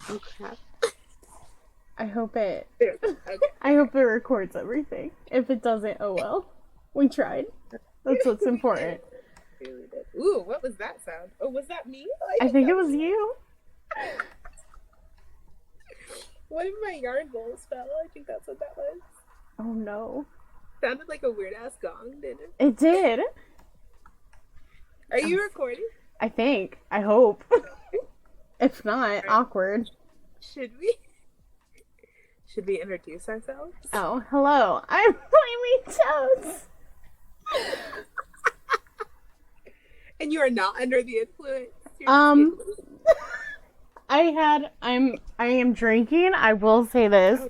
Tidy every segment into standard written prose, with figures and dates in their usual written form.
Oh crap. I hope it There. Okay. I hope it records everything. If it doesn't, oh well. We tried. That's what's We did. important. We really did. Ooh, what was that sound? Oh, was that me? Oh, I I think think that it was was me. you. One of my yarn bowls fell. I think that's what that was. Oh no. Sounded like a weird ass gong, didn't it? It did. Are I'm you recording? I think. I hope. If not, All right. awkward. Should we? Should we introduce ourselves? Oh, hello. I'm Flaming Toes. And you are not under the influence. You're just Um, giggling. I am drinking. I will say this.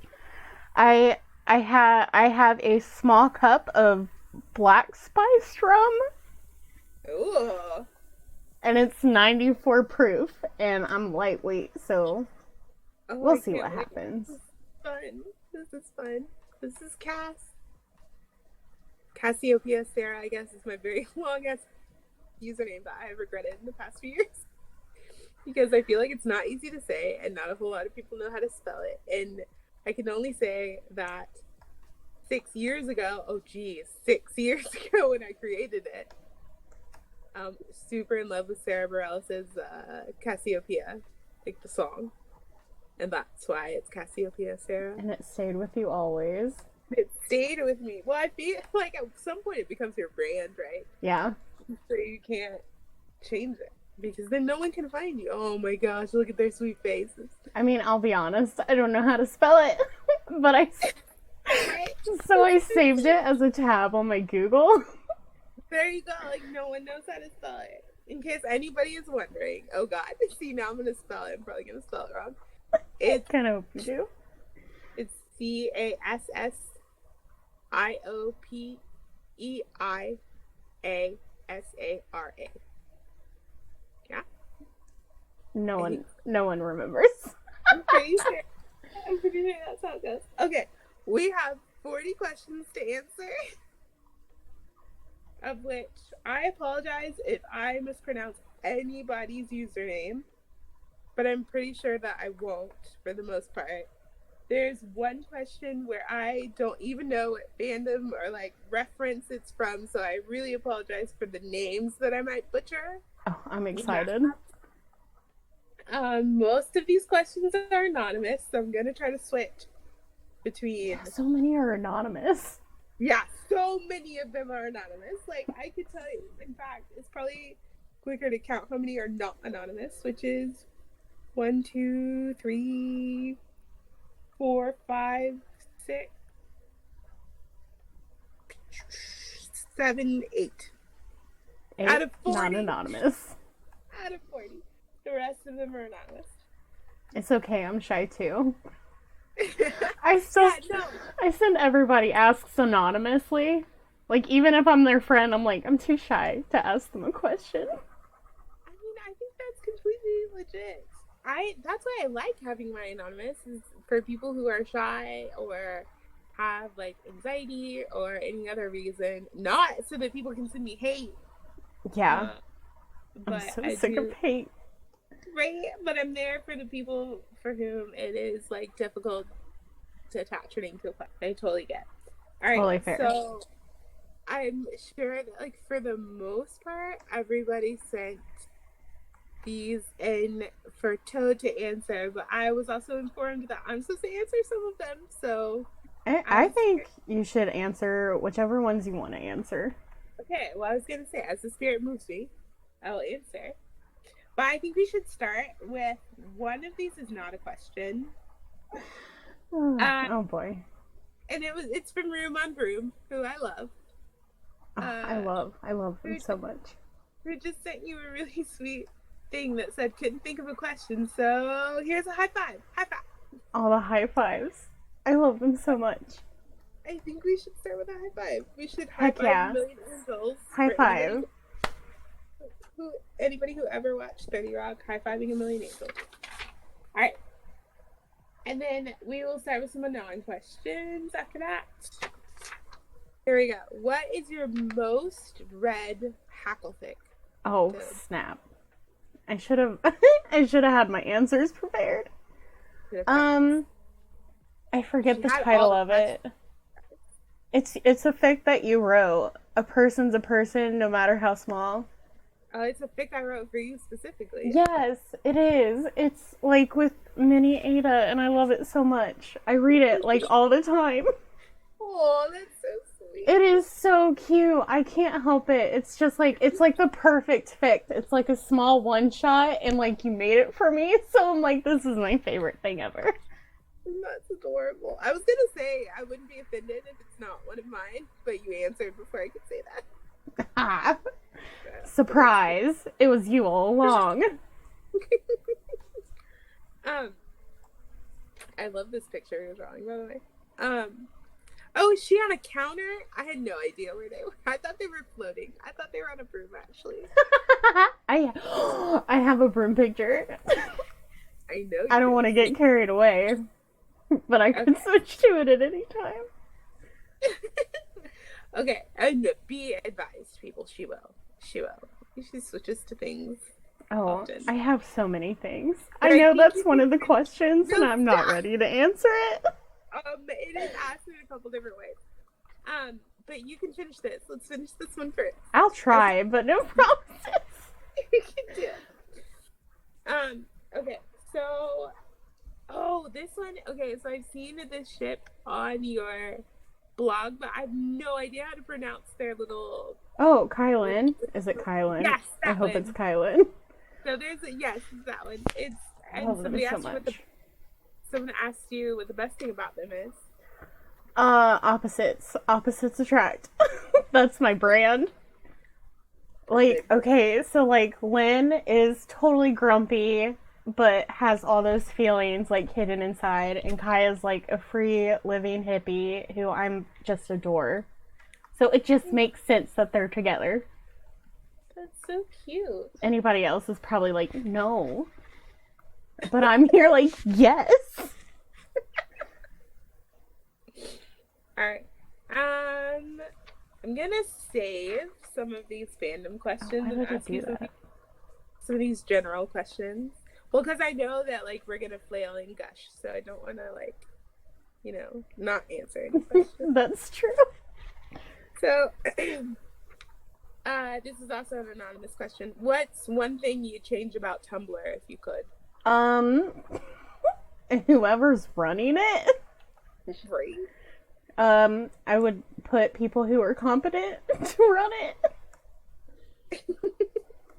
Oh, I have a small cup of black spice rum, ooh. and it's 94 proof, and I'm lightweight, so Oh, we'll I see what can't wait. happens. This is fun. This is fun. This is Cassiopeiasara, I guess, is my very longest username that I have regretted in the past few years. Because I feel like it's not easy to say, and not a whole lot of people know how to spell it. And I can only say that 6 years ago, oh geez, 6 years ago when I created it, super in love with Sarah Bareilles' Cassiopeia, like the song. And that's why it's Cassiopeiasara. And it stayed with you always. It stayed with me. Well, I feel like at some point it becomes your brand, right? Yeah. So you can't change it because then no one can find you. Oh my gosh, look at their sweet faces. I mean, I'll be honest, I don't know how to spell it, but Right? so I saved it as a tab on my Google. There you go. Like no one knows how to spell it. In case anybody is wondering, oh god, see now I'm gonna spell it. I'm probably gonna spell it wrong. It's Kind of hope you do. it's Cassiopeiasara. Yeah, No one remembers. I'm pretty sure. I'm pretty sure that's how it goes. Okay, we have 40 questions to answer, of which I apologize if I mispronounce anybody's username, but I'm pretty sure that I won't for the most part. There's one question where I don't even know what fandom or like reference it's from, so I really apologize for the names that I might butcher. Oh, I'm Yeah. excited. Most of these questions are anonymous, so I'm gonna try to switch between. So many are anonymous. Yeah, so many of them are anonymous. Like I could tell you, in fact, it's probably quicker to count how many are not anonymous, which is 1, 2, 3, 4, 5, 6, 7, 8. Out of 40. Non anonymous. Out of 40. The rest of them are anonymous. It's okay, I'm shy too. I still no. I send everybody asks anonymously. Like even if I'm their friend, I'm like, I'm too shy to ask them a question. I mean, I think that's completely legit. That's why I like having my anonymous is for people who are shy or have like anxiety or any other reason, not so that people can send me hate. Yeah. But I'm so I sick do, of hate. right? But I'm there for the people for whom it is like difficult to attach your name to a question. I totally get. All right, Totally fair. so I'm sure that like for the most part, everybody sent these in for Toad to answer, but I was also informed that I'm supposed to answer some of them. So I think you should answer whichever ones you want to answer. okay, well I was gonna say as the spirit moves me, I will answer. But I think we should start with one of these is not a question. Oh boy. And it's from Room on Broom, who I love. Oh, I love them so much. Who just sent you a really sweet thing that said couldn't think of a question. So here's a high five. High five. All the high fives. I love them so much. I think we should start with a high five. We should high Heck five yeah. a million angels. High five. Anybody who ever watched 30 Rock, high fiving a million angels. All right. And then we will start with some anon questions after that. Here we go. What is your most read Hackle fic? Oh, snap. I should have I should have had my answers prepared. to the facts. Um, I forget She the had all title the of questions. it. It's a fic that you wrote. A person's a person, no matter how small. It's a fic I wrote for you specifically. Yes, it is. It's like with Mini Ada, and I love it so much. I read it like all the time. Oh, that's so It sweet. is so cute. I can't help it. It's just like it's like the perfect fic. It's like a small one shot, and like you made it for me. So I'm like, this is my favorite thing ever. That's adorable. I was gonna say I wouldn't be offended if it's not one of mine, but you answered before I could say that. Ah, So that's surprise! It was you all along. um, I love this picture you're drawing, by the way. Oh, is she on a counter? I had no idea where they were. I thought they were floating. I thought they were on a broom, actually. I have a broom picture. I know I you don't want to do. get carried away, but I could Okay. switch to it at any time. Okay, and be advised, people. She will. She will. She switches to things Oh, often. I have so many things. But I I know think that's you one can of the finish. questions, and No, I'm not stop. ready to answer it. It is asked in a couple different ways. But you can finish this. Let's finish this one first. I'll Okay, try, but no promises. we can do it. Okay. So, oh, this one. Okay, so I've seen this ship on your blog, but I have no idea how to pronounce their little. Oh, Kylan. Is it Kylan? Yes, I that hope it's one. Kylan. So there's a yes, it's that one. It's I and love them somebody so asked you what the much. someone asked you what the best thing about them is. Opposites. Opposites attract. That's my brand. Like, Perfect. okay, so like Lynn is totally grumpy, but has all those feelings like hidden inside, and Kaya's like a free living hippie who I'm just adore. So it just makes sense that they're together. That's so cute. Anybody else is probably like, no. But I'm here like, yes. All right. I'm gonna save some of these fandom Oh, questions why and would it ask do you that? some of these general questions. Well, because I know that like we're gonna flail and gush, so I don't want to like, not answer any questions. That's true. So, this is also an anonymous question. What's one thing you'd change about Tumblr if you could? Um, whoever's running it, Free. I would put people who are competent to run it.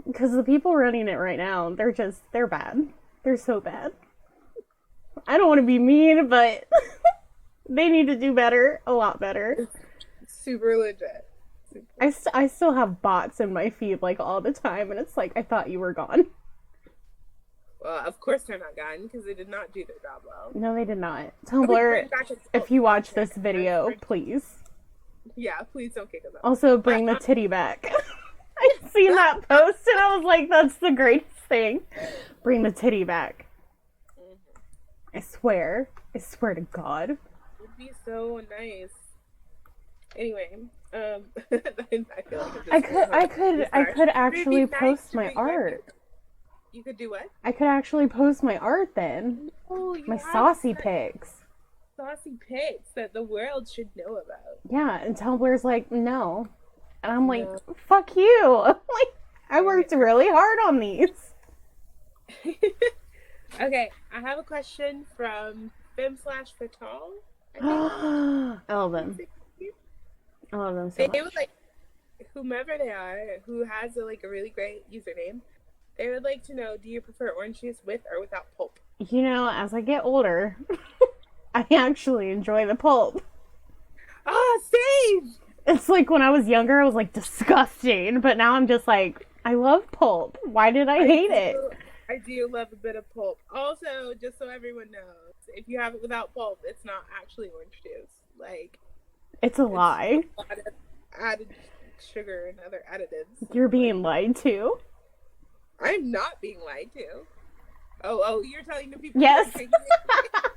Because the people running it right now, they're bad. They're so bad. I don't want to be mean, but they need to do better, a lot better. Super legit. Super. I still have bots in my feed like all the time, and it's like, I thought you were gone. Well, of course they're not gone because they did not do their job well. No, they did not. Okay, Tumblr, bring back if adult you watch content. this video, please. Yeah, please don't kick us out. Also, But bring the titty back. I seen that post and I was like, that's the greatest thing. Bring the titty back. I swear. I swear to God. it would be so nice. Anyway, I feel like I could actually It'd be nice post to my bring back art. You could do what? I could actually post my art then. Oh, you My have saucy such pics. saucy pics that the world should know about. Yeah, and Tumblr's like, no. And I'm like, No. fuck you. Like, I worked really hard on these. Okay, I have a question from Fem/Fatal. I I love them. think. I love them so They would much. like whomever they are who has a really great username. They would like to know: do you prefer orange juice with or without pulp? You know, as I get older, I actually enjoy the pulp. Ah, same. It's like when I was younger, I was like disgusting, but now I'm just like, I love pulp. Why did I hate it? I do love a bit of pulp. Also, just so everyone knows, if you have it without pulp, it's not actually orange juice. Like, It's a lie. a lot of added sugar and other additives. You're being lied to. I'm not being lied to. Oh, you're telling the people. Yes. Who are taking it.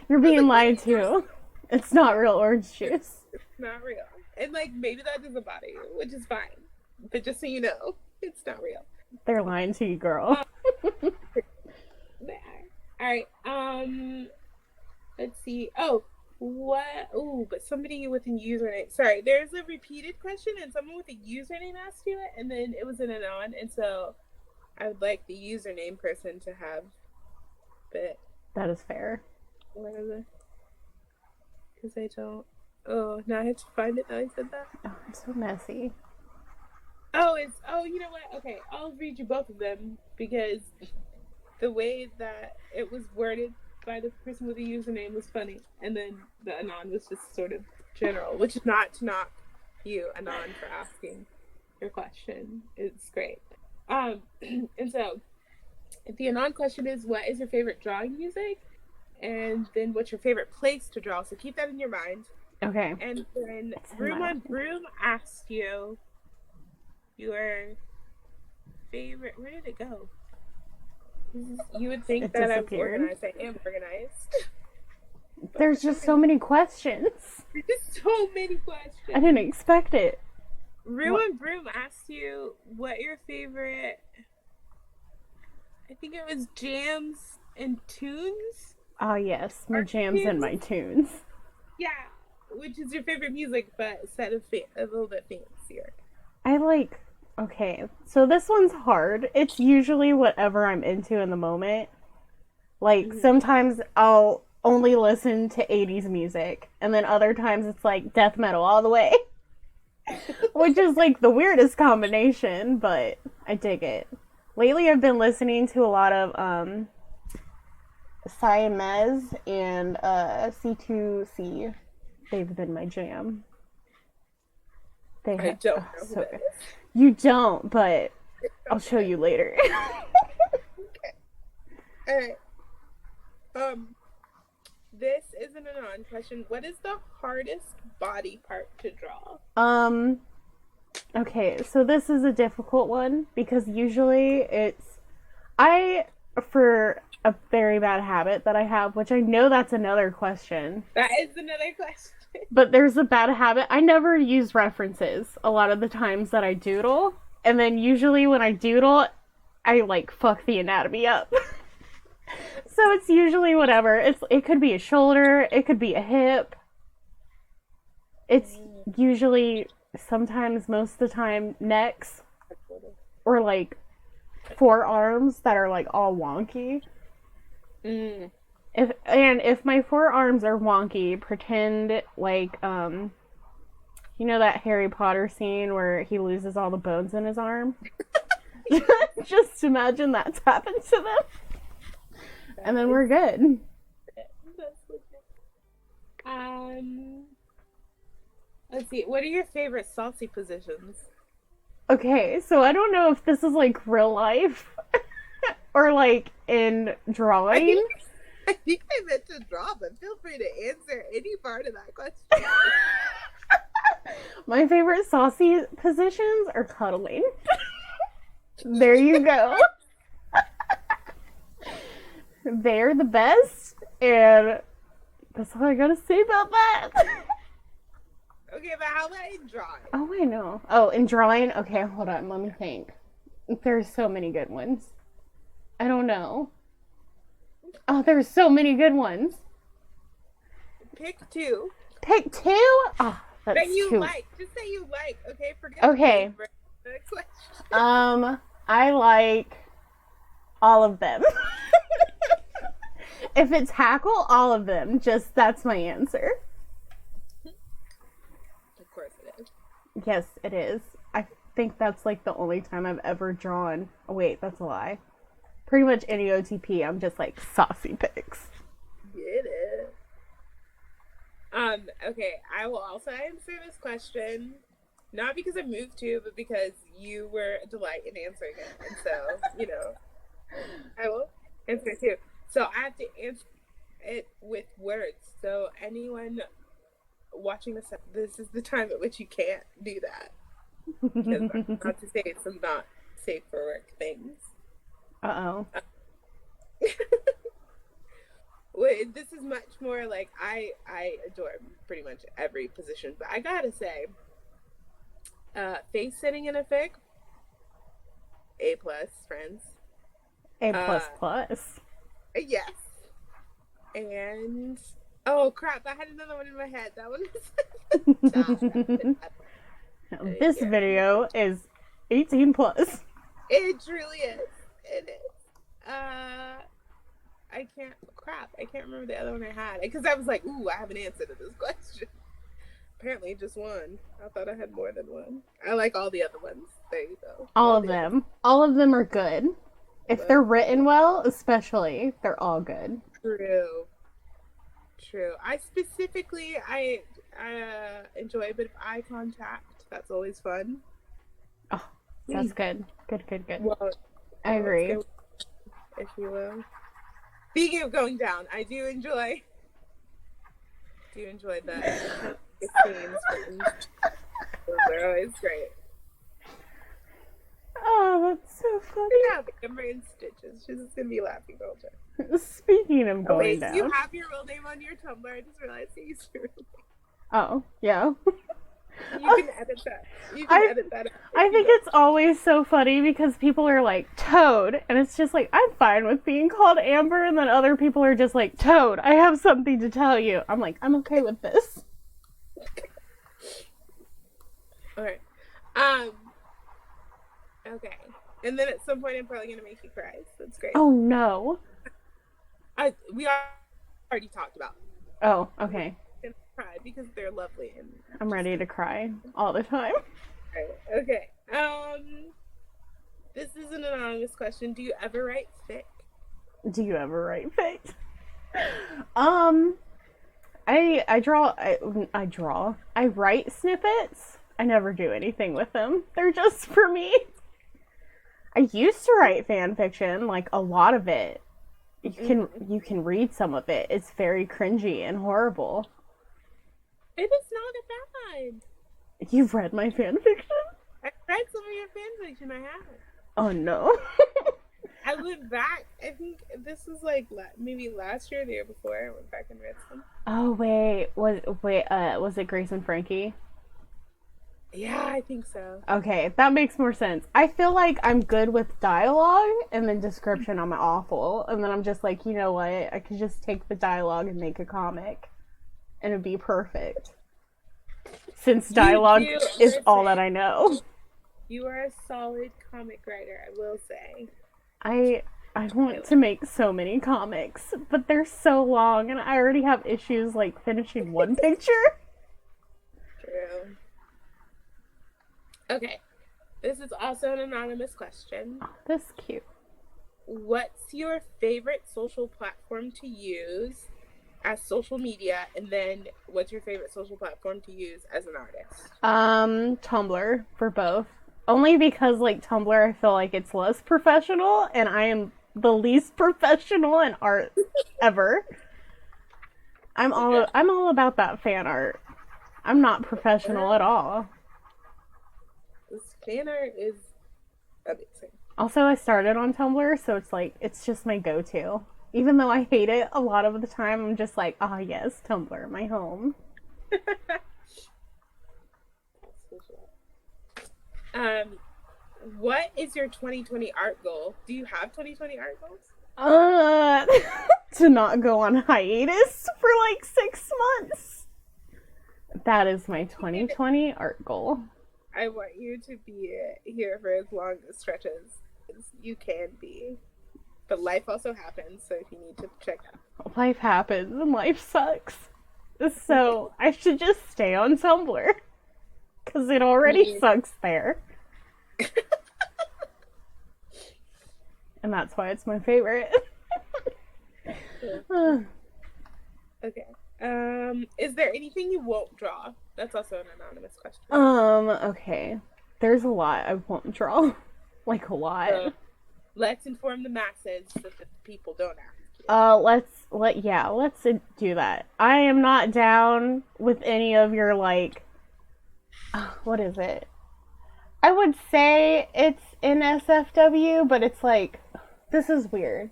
You're being like, lied to. It's not real orange juice. It's not real. And like maybe that doesn't bother you, which is fine. But just so you know, it's not real. They're lying to you, girl. Nah. All right. Let's see. Oh, what? Oh, but somebody with a username. Sorry, there's a repeated question, and someone with a username asked you it, and then it was an anon, and so I would like the username person to have the That is fair. whatever, because I don't. Oh, now I have to find it. Now I said that. Oh, I'm so messy. Oh, it's. Oh, you know what? Okay, I'll read you both of them because the way that it was worded by the person with the username was funny, and then the anon was just sort of general, which is not to knock you, anon, for asking your question. It's great. And so the anon question is, what is your favorite drawing music? And then what's your favorite place to draw? So keep that in your mind. Okay. And then It's in Broom my on Broom asked you your favorite. Where did it go? You would think It that I was disappeared. organized. I am organized. But There's just so many questions. there's just so many I didn't questions. expect it. Ruin Broom asked you what your favorite. I think it was jams and tunes. Ah, yes, my Art jams and my tunes. tunes. Yeah, which is your favorite music, but set of a little bit fancier. I like. Okay, so this one's hard. It's usually whatever I'm into in the moment. Like, Mm-hmm. sometimes I'll only listen to 80s music, and then other times it's like death metal all the way. Which is like the weirdest combination, but I dig it. Lately, I've been listening to a lot of Siamese and C2C. They've been my jam. They I have don't oh, know who so that good. is. You don't, but I'll show Okay. you later. Okay. All right. Um, this is an anon question. What is the hardest body part to draw? um. Okay, so this is a difficult one because usually it's I for a very bad habit that I have, which I know that's another question. That is another question. But there's a bad habit. I never use references a lot of the times that I doodle. And then usually when I doodle, I like fuck the anatomy up. So it's usually whatever. It could be a shoulder, it could be a hip. It's usually sometimes most of the time necks or like forearms that are like all wonky. Mm. If my forearms are wonky, pretend like you know that Harry Potter scene where he loses all the bones in his arm? Just imagine that's happened to them. And then we're good. That's legit. Let's see. What are your favorite saucy positions? Okay, so I don't know if this is like real life or like in I drawing. think I think I meant to draw, but feel free to answer any part of that question. My favorite saucy positions are cuddling. There you go. They're the best, and that's all I gotta say about that. Okay, but how about in drawing? Oh, I know. Oh, in drawing? Okay, hold on. Let me think. There's so many good ones. I don't know. Oh, there's so many good ones. Pick two Pick two? Oh, that's that you too. like. Just say you like. Okay, forget Okay. the favorite. Next question. I like all of them. If it's Hackle, all of them. Just that's my answer. Of course it is. Yes, it is. I think that's like the only time I've ever drawn. Oh, wait, that's a lie. Pretty much any OTP, I'm just like saucy pics. Get it. Okay, I will also answer this question. Not because I moved to, but because you were a delight in answering it. And so, I will answer it too. So I have to answer it with words. So anyone watching this is the time at which you can't do that. Because I'm about to say some not safe for work things. Uh-oh. Wait, this is much more like I adore pretty much every position, but I gotta say, face sitting in a fic, A plus, friends. A Uh, plus plus. yes, And oh crap, I had another one in my head. That one is This yeah. video is 18 plus. It truly is. It is. I can't crap. I can't remember the other one I had because I was like, ooh, I have an answer to this question. Apparently, just one. I thought I had more than one. I like all the other ones. There you go. All of them. All of them are good. If they're written well, especially, they're all good. True. True. I specifically, I enjoy a bit of eye contact. That's always fun. Oh, that's good. Good. Well, I agree. If you will. Speaking of going down, I do enjoy the scenes. They're always great. Oh, that's so funny. Yeah, Amber in stitches. She's just gonna be laughing all the time. Speaking of going down. You have your real name on your Tumblr. I just realized you used your real name. Oh, yeah. You can edit that. You can edit that out. I think it's always so funny because people are like, Toad. And it's just like, I'm fine with being called Amber. And then other people are just like, Toad, I have something to tell you. I'm like, I'm okay with this. Okay. Okay. And then at some point, I'm probably going to make you cry. So that's great. Oh, no. We already talked about it. Oh, okay. I'm gonna cry because they're lovely. And I'm ready to cry all the time. Okay. This is an anonymous question. Do you ever write fic? Do you ever write fic? I draw. I write snippets. I never do anything with them. They're just for me. I used to write fan fiction, like a lot of it. You can read some of it. It's very cringy and horrible. It is not a bad. You've read my fan fiction? I read some of your fan fiction. I have. Oh no. I went back. I think this was like maybe last year or the year before. I went back and read some. Oh wait, was it Grace and Frankie? Yeah, I think so. Okay, that makes more sense. I feel like I'm good with dialogue, and then description I'm awful. And then I'm just like, you know what? I could just take the dialogue and make a comic, and it'd be perfect. Since dialogue is all that I know. You are a solid comic writer, I will say. I want to make so many comics, but they're so long, and I already have issues like finishing one picture. True. Okay, this is also an anonymous question. Oh, that's cute. What's your favorite social platform to use as social media, and then what's your favorite social platform to use as an artist? Tumblr for both. Only because like Tumblr, I feel like it's less professional, and I am the least professional in art ever. I'm all about that fan art. I'm not professional at all. This fan art is amazing. Also, I started on Tumblr, so it's like, it's just my go-to. Even though I hate it a lot of the time, I'm just like, ah, yes, Tumblr, my home. What is your 2020 art goal? Do you have 2020 art goals? To not go on hiatus for like 6 months. That is my 2020 art goal. I want you to be here for as long as stretches as you can be. But life also happens, so if you need to check out. Life happens and life sucks. So I should just stay on Tumblr. Because it already sucks there. And that's why it's my favorite. Okay. Is there anything you won't draw? That's also an anonymous question. Okay. There's a lot I won't draw. Like a lot. Let's inform the masses so that the people don't ask you. Let's do that. I am not down with any of your like what is it? I would say it's in SFW, but it's like, this is weird.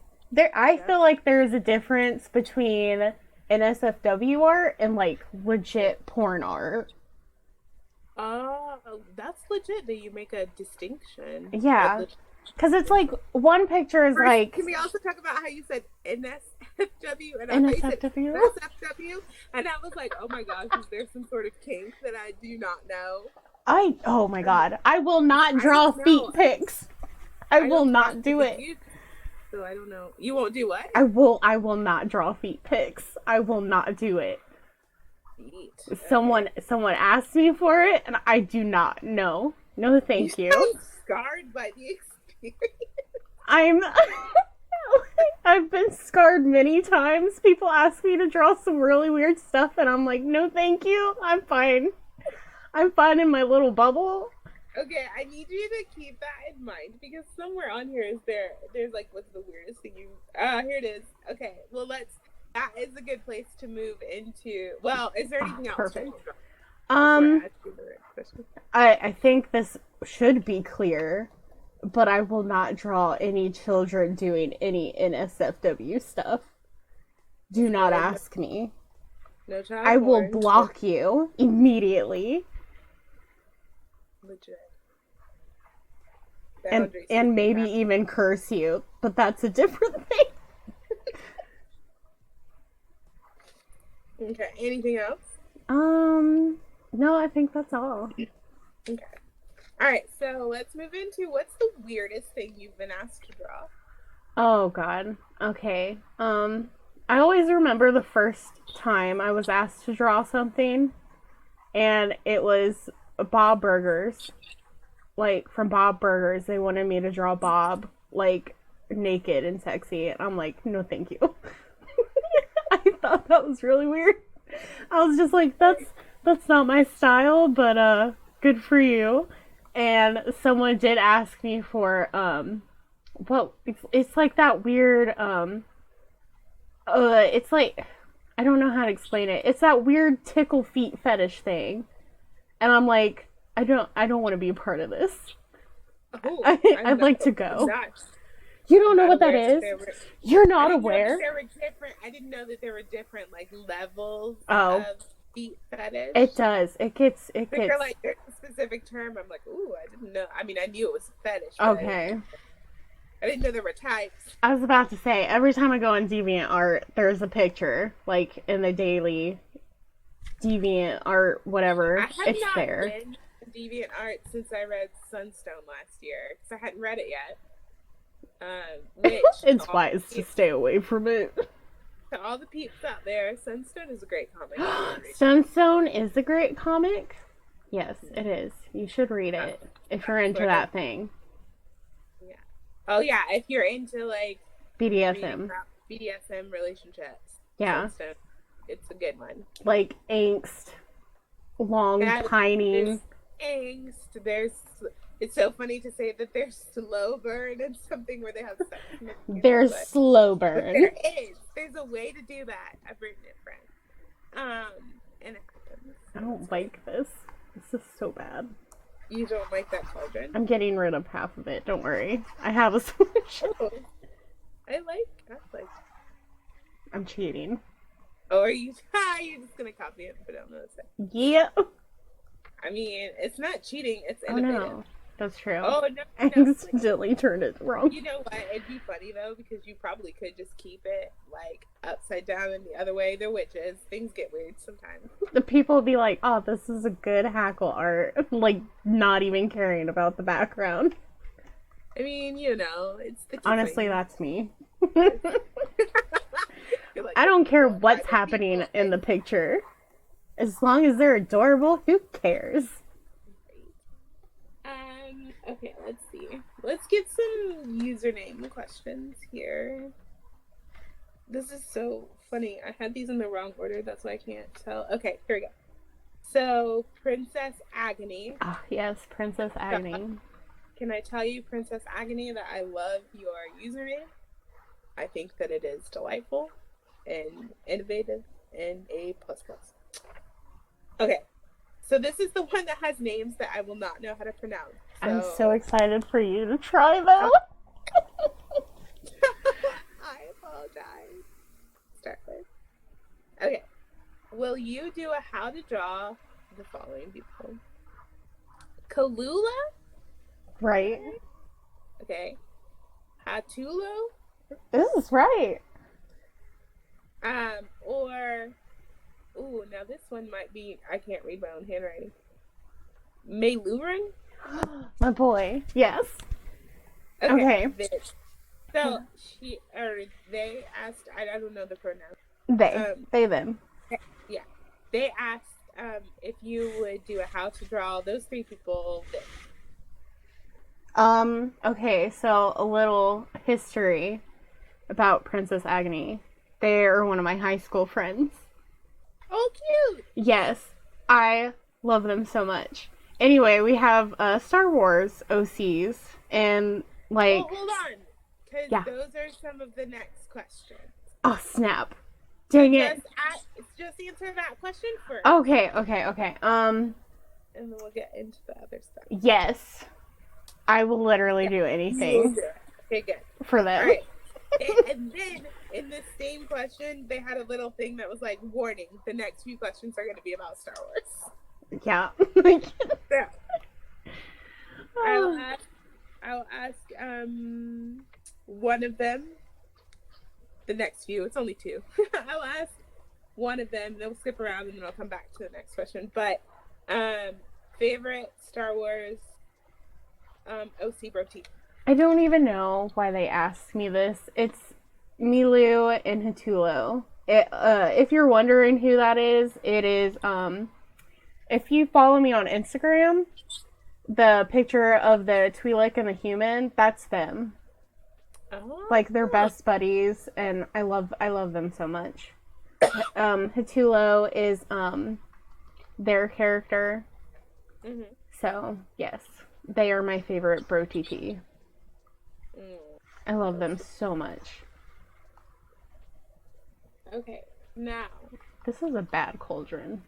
I feel like there's a difference between NSFW art and like legit porn art. That's legit that you make a distinction. Yeah. Because it's like one picture is First, like can we also talk about how you said NSFW and I thought you said NSFW. NSFW? And I was like, oh my gosh, is there some sort of kink that I do not know? Oh my god, I will not I draw don't know. feet pics. I will don't draw not do it. so I don't know. You won't do what? I will not draw feet pics. I will not do it. Feet. Someone asked me for it and I do not. No. No, thank you. Sound scarred by the experience. I've been scarred many times. People ask me to draw some really weird stuff and I'm like, no thank you. I'm fine. I'm fine in my little bubble. Okay, I need you to keep that in mind because somewhere on here there's like what's the weirdest thing you here it is. Okay, well that is a good place to move into. Well, is there anything else? Perfect. I think this should be clear, but I will not draw any children doing any NSFW stuff. Do not ask me. No child. I will block you immediately. Legit. And maybe even curse you, but that's a different thing. Okay. Anything else? No, I think that's all. Okay. All right. So let's move into what's the weirdest thing you've been asked to draw. Oh God. Okay. I always remember the first time I was asked to draw something, and it was Bob Burgers. Like, from Bob Burgers, they wanted me to draw Bob, like, naked and sexy. And I'm like, no thank you. I thought that was really weird. I was just like, that's not my style, but good for you. And someone did ask me for well, it's like that weird it's like, I don't know how to explain it. It's that weird tickle feet fetish thing. And I'm like, I don't want to be a part of this. Oh, I'd like to go. You don't know what that is? You're not aware? I didn't know that there were different like levels of feet fetish. It does. It gets. You're like, there's a specific term. I'm like, ooh, I didn't know. I mean, I knew it was a fetish. Okay. I didn't know there were types. I was about to say, every time I go on DeviantArt, there's a picture, like in the daily DeviantArt, whatever. It's there. DeviantArt since I read Sunstone last year because I hadn't read it yet. It's wise to stay away from it. To all the peeps out there, Sunstone is a great comic. Sunstone is a great comic. Yes, it is. You should read it if you're into that thing. Yeah. Oh yeah, if you're into like BDSM relationships. Yeah. Sunstone, it's a good one. Like angst, long pining. Angst. It's so funny to say that there's slow burn and something where they have sex. There's slow burn. There's a way to do that. I've written it, friend. And it happens. I don't like this. This is so bad. You don't like that cauldron? I'm getting rid of half of it. Don't worry. I have a solution. Oh, I like. I'm cheating. Oh, are you? You're just gonna copy it, but I don't know what to say. Yeah. I mean, it's not cheating. It's innovative. Oh, no. That's true. Oh, no. I accidentally turned it wrong. You know what? It'd be funny, though, because you probably could just keep it, like, upside down and the other way. They're witches. Things get weird sometimes. The people will be like, oh, this is a good Hackle art. Like, not even caring about the background. I mean, you know, it's the honestly, that's me. Like, I don't care what's happening in the picture. As long as they're adorable, who cares? Okay, let's see. Let's get some username questions here. This is so funny. I had these in the wrong order. That's why I can't tell. Okay, here we go. So, Princess Agony. Oh, yes, Princess Agony. Can I tell you, Princess Agony, that I love your username? I think that it is delightful and innovative and A++. Okay, so this is the one that has names that I will not know how to pronounce. So... I'm so excited for you to try them. I apologize. Start with. Okay, will you do a how to draw the following people? Kalula? Right. Okay. Hatulo. This is right. Or ooh, now this one might be, I can't read my own handwriting. Meiluran? My boy. Yes. Okay. Okay. So she or they asked, I don't know the pronoun. They. Um They, them. yeah. They asked if you would do a how to draw those three people this. Okay, so a little history about Princess Agni. They are one of my high school friends. Oh cute. Yes, I love them so much. Anyway, we have Star Wars OCs, and like, Well, hold on. Because yeah. those are some of the next questions. Oh snap! Dang it. Just answer that question first. Okay, okay, okay. And then we'll get into the other stuff. Yes, I will literally do anything Okay, good. for them. All right. And then in the same question, they had a little thing that was like, warning, the next few questions are going to be about Star Wars. Yeah. So, I'll ask one of them. The next few, it's only two. I'll ask one of them, then we'll skip around and then I'll come back to the next question. But favorite Star Wars OC Broti. I don't even know why they asked me this. It's Milu and Hatulo. If you're wondering who that is, it is if you follow me on Instagram, the picture of the Twi'lek and the human, that's them. Oh. Like they're best buddies, and I love them so much. Hatulo is their character. Mm-hmm. So yes, they are my favorite bro TT. I love them so much. Okay, now This is a bad cauldron.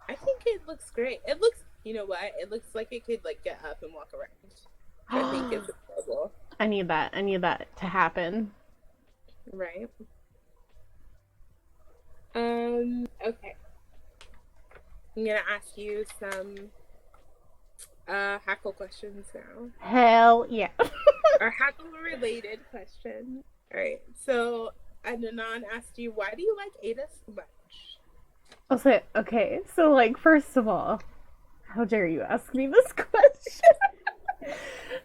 I think it looks great. It looks, you know what? It looks like it could like get up and walk around. I think it's adorable. I need that to happen. Right. Okay. I'm gonna ask you some Hackle questions now. Hell yeah. Or Hackle related questions. Alright, so Ananon asked you, why do you like Ada so much? I'll say, okay, so like, first of all, how dare you ask me this question?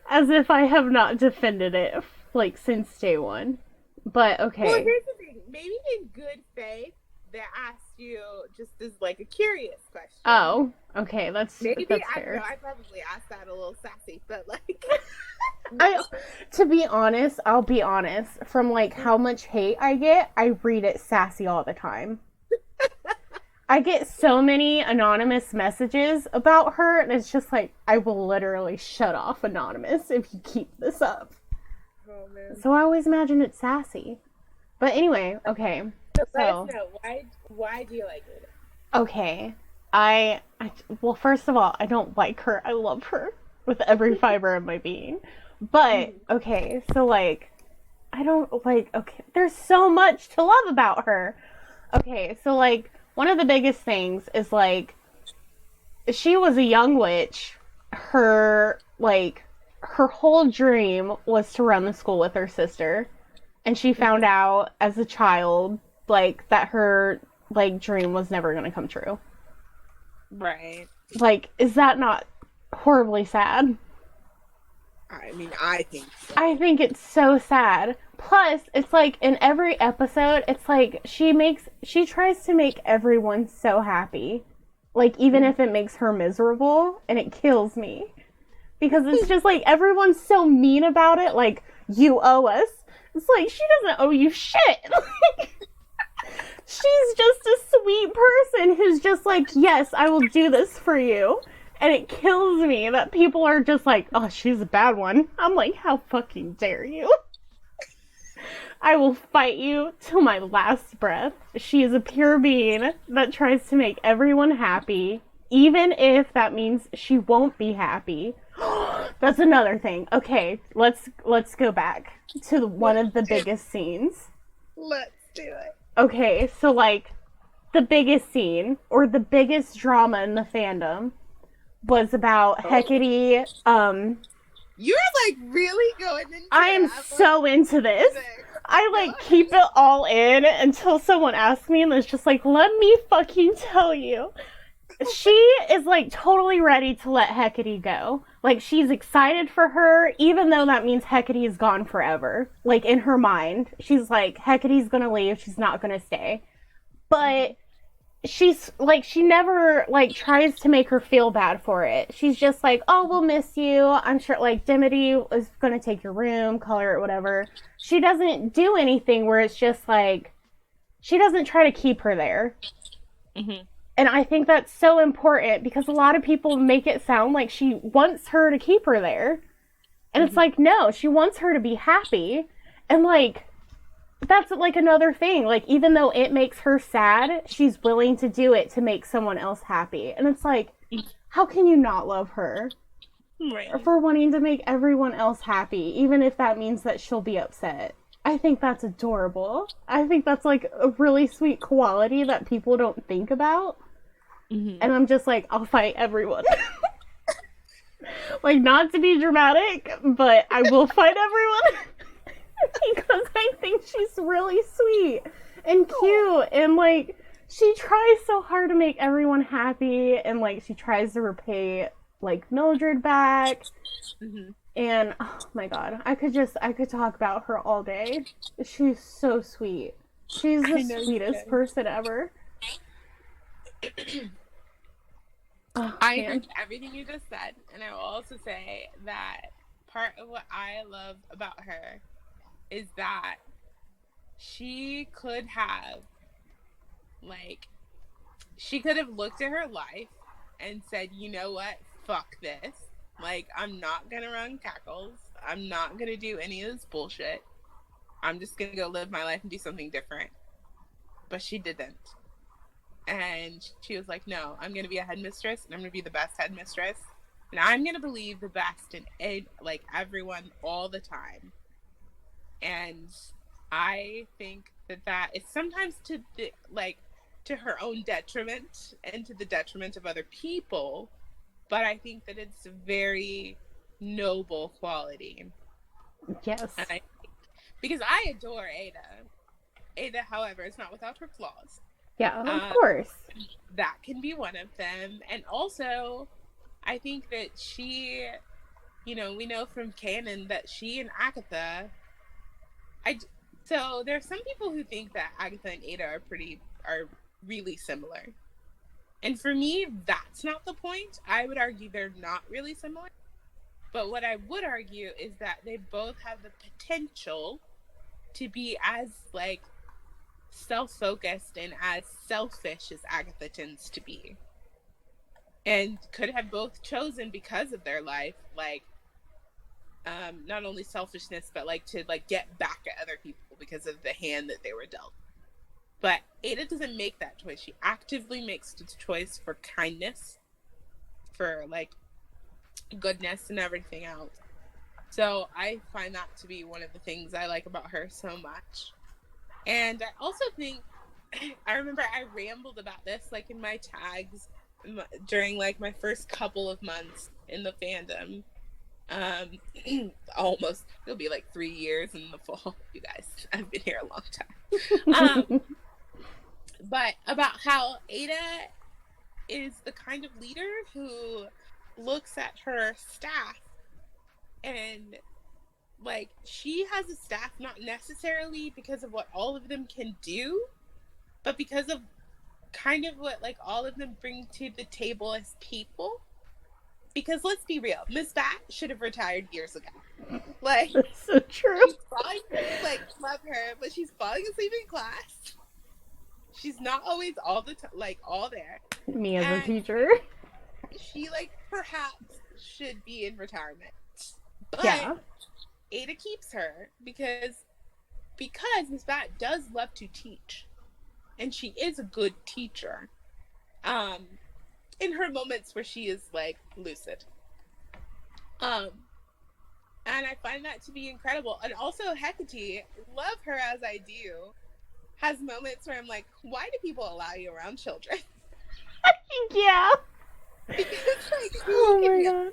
As if I have not defended it, like, since day one. But, okay. Well, here's the thing. Maybe in good faith, they asked you just as, like, a curious question. Oh, okay, that's fair. I don't know, I probably asked that a little sassy, but, like... To be honest, I'll be honest, from, like, how much hate I get, I read it sassy all the time. I get so many anonymous messages about her, and it's just like, I will literally shut off anonymous if you keep this up. Oh, man. So I always imagine it's sassy. But anyway, okay. So let us know, why do you like it? Okay. Well, first of all, I don't like her. I love her with every fiber of my being. But, okay, so, like, I don't, like, okay, there's so much to love about her. Okay, so, like, one of the biggest things is, like, she was a young witch. Her whole dream was to run the school with her sister. And she found out as a child, like, that her, like, dream was never going to come true. Right. Like, is that not horribly sad? I mean, I think so. I think it's so sad. Plus, it's like in every episode, it's like she tries to make everyone so happy. Like, even if it makes her miserable, and it kills me. Because it's just like, everyone's so mean about it, like, you owe us. It's like, she doesn't owe you shit. She's just a sweet person who's just like, yes, I will do this for you. And it kills me that people are just like, oh, she's a bad one. I'm like, how fucking dare you? I will fight you till my last breath. She is a pure being that tries to make everyone happy, even if that means she won't be happy. That's another thing. Okay, let's go back to one of the biggest scenes. Let's do it. Okay, so like the biggest scene or the biggest drama in the fandom was about Hecate You're like really going into I am it. so into this. I like keep it all in until someone asks me, and it's just like, let me fucking tell you. She is like totally ready to let Hecate go. Like, she's excited for her, even though that means Hecate is gone forever. Like, in her mind, she's like, Hecate's gonna leave, she's not gonna stay. But she's like, she never like tries to make her feel bad for it. She's just like, oh, we'll miss you. I'm sure like Dimity is gonna take your room, color it, whatever. She doesn't do anything where it's just like, she doesn't try to keep her there. Mm-hmm. And I think that's so important because a lot of people make it sound like she wants her to keep her there. And it's like, no, she wants her to be happy. And like, that's like another thing. Like, even though it makes her sad, she's willing to do it to make someone else happy. And it's like, how can you not love her? Right. For wanting to make everyone else happy, even if that means that she'll be upset. I think that's adorable. I think that's like a really sweet quality that people don't think about. And I'm just like, I'll fight everyone. Like, not to be dramatic, but I will fight everyone. Because I think she's really sweet and cute. And, like, she tries so hard to make everyone happy. And, like, she tries to repay, like, Mildred back. And, oh my god, I could talk about her all day. She's so sweet. She's the sweetest person ever. I agree with everything you just said, and I will also say that part of what I love about her is that she could have looked at her life and said, you know what, fuck this. Like, I'm not gonna run Cackles. I'm not gonna do any of this bullshit. I'm just gonna go live my life and do something different. But she didn't. And she was like, no, I'm going to be a headmistress, and I'm going to be the best headmistress. And I'm going to believe the best in like everyone all the time. And I think that is sometimes to her own detriment and to the detriment of other people. But I think that it's a very noble quality. Yes. Because I adore Ada. Ada, however, is not without her flaws. Yeah, of course. That can be one of them. And also, I think that she, we know from canon that she and Agatha, so there are some people who think that Agatha and Ada are really similar. And for me, that's not the point. I would argue they're not really similar. But what I would argue is that they both have the potential to be as, like, self-focused and as selfish as Agatha tends to be, and could have both chosen because of their life, like, not only selfishness, but like to like get back at other people because of the hand that they were dealt. But Ada doesn't make that choice. She actively makes the choice for kindness, for like goodness and everything else. So I find that to be one of the things I like about her so much. And I also think, I remember I rambled about this, like, in my tags during, like, my first couple of months in the fandom. Almost, it'll be, like, 3 years in the fall. You guys, I've been here a long time. But about how Ada is the kind of leader who looks at her staff and, like, she has a staff not necessarily because of what all of them can do, but because of kind of what, like, all of them bring to the table as people. Because let's be real, Miss Bat should have retired years ago. Like, that's so true. She's falling, like, love her, but she's falling asleep in class. She's not always all the time, like, all there. Me as a teacher. She, like, perhaps should be in retirement. But yeah. Ada keeps her because Miss Bat does love to teach, and she is a good teacher. In her moments where she is, like, lucid. And I find that to be incredible. And also Hecate, love her as I do, has moments where I'm like, why do people allow you around children? Yeah. Because, like, oh my god.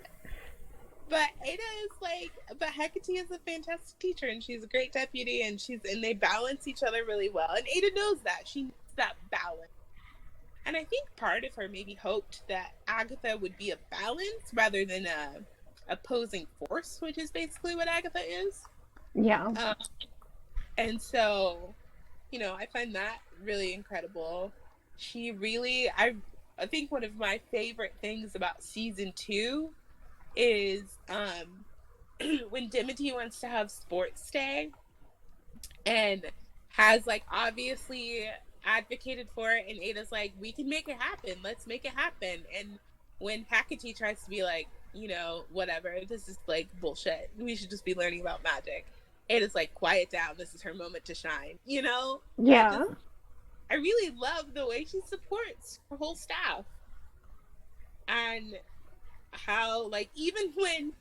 But Ada is like, but Hecate is a fantastic teacher, and she's a great deputy, and they balance each other really well. And Ada knows that she needs that balance. And I think part of her maybe hoped that Agatha would be a balance rather than a opposing force, which is basically what Agatha is. Yeah. And so, I find that really incredible. She really, I think one of my favorite things about season 2 is when Dimity wants to have sports day and has like obviously advocated for it, and Ada's like, we can make it happen, let's make it happen. And when Hecate tries to be like, whatever, this is like bullshit, we should just be learning about magic, Ada's like, quiet down, this is her moment to shine. Yeah. I really love the way she supports her whole staff, and how like even when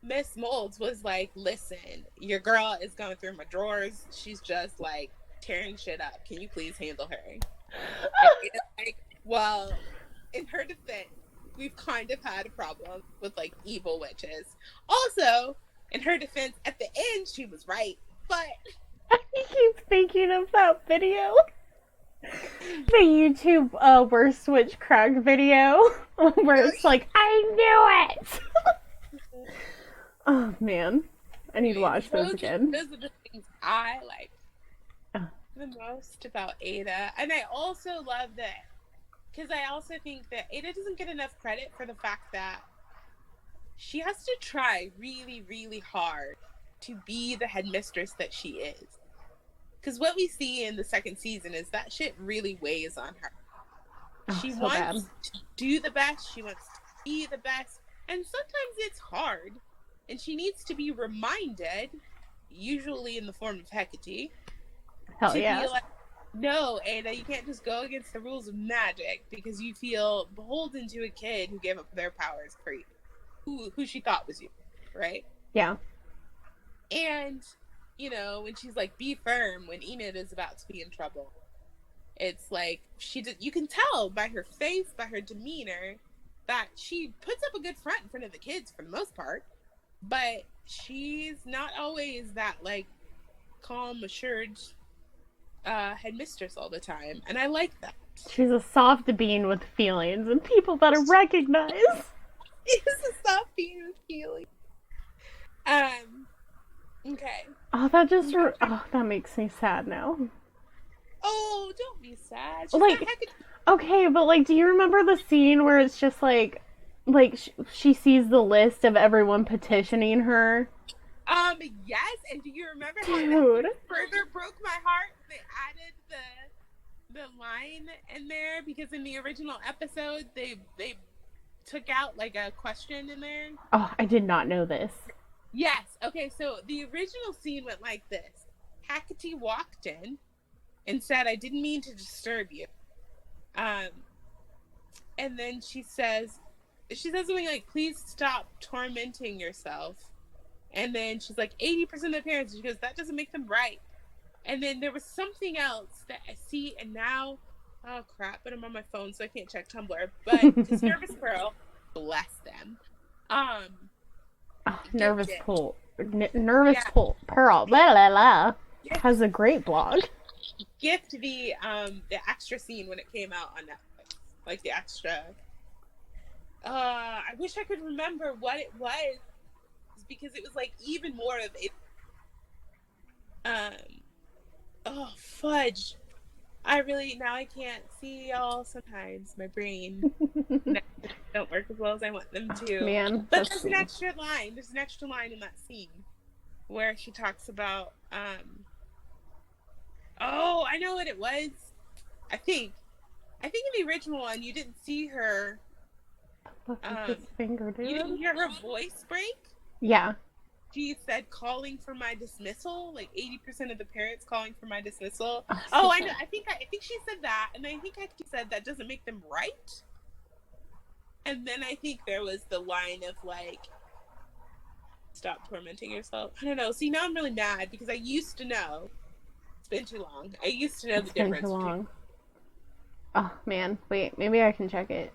Miss Molds was like, listen, your girl is going through my drawers. She's just like tearing shit up. Can you please handle her? And it's like, well, in her defense, we've kind of had a problem with like evil witches. Also, in her defense, at the end, she was right. But I keep thinking of that video. The YouTube worst witchcraft video where it's like, I knew it. Oh man, I need to watch those again. Those are the things I like the most about Ada. And I also love that, because I also think that Ada doesn't get enough credit for the fact that she has to try really, really hard to be the headmistress that she is. Because what we see in the second season is that shit really weighs on her. She wants to do the best, she wants to be the best, and sometimes it's hard. And she needs to be reminded, usually in the form of Hecate, Hell to yeah. be like, no, Ada, you can't just go against the rules of magic because you feel beholden to a kid who gave up their powers for you, who she thought was you, right? Yeah. And, when she's like, be firm when Enid is about to be in trouble, it's like, you can tell by her face, by her demeanor, that she puts up a good front in front of the kids for the most part. But she's not always that, like, calm, assured headmistress all the time. And I like that. She's a soft being with feelings, and people better recognize. She's a soft being with feelings. Okay. Oh, that makes me sad now. Oh, don't be sad. Okay, but, like, do you remember the scene where it's just, like she sees the list of everyone petitioning her? Yes, and do you remember how that further broke my heart? They added the line in there because in the original episode they took out like a question in there. Oh, I did not know this. Yes. Okay, so the original scene went like this. Hecate walked in and said, I didn't mean to disturb you. And then she says something like, please stop tormenting yourself. And then she's like, 80% of the parents. She goes, that doesn't make them right. And then there was something else that I see, and now, oh crap, but I'm on my phone, so I can't check Tumblr. But because Nervous Pearl, bless them. Nervous Pearl, blah, blah, blah, has a great blog. Gift the extra scene when it came out on Netflix, like the extra. I wish I could remember what it was, because it was like even more of it. Oh fudge! Now I can't see y'all. Sometimes my brain don't work as well as I want them to. Man, but there's an extra line. There's an extra line in that scene where she talks about. Oh, I know what it was. I think in the original one you didn't see her. You didn't hear her voice break? Yeah. She said calling for my dismissal, like 80% of the parents calling for my dismissal. Oh, I know. I think she said that, and I think she said that doesn't make them right. And then I think there was the line of like, stop tormenting yourself. I don't know. See, now I'm really mad because I used to know. It's been too long. I used to know the difference. Been too long. Oh man, wait. Maybe I can check it.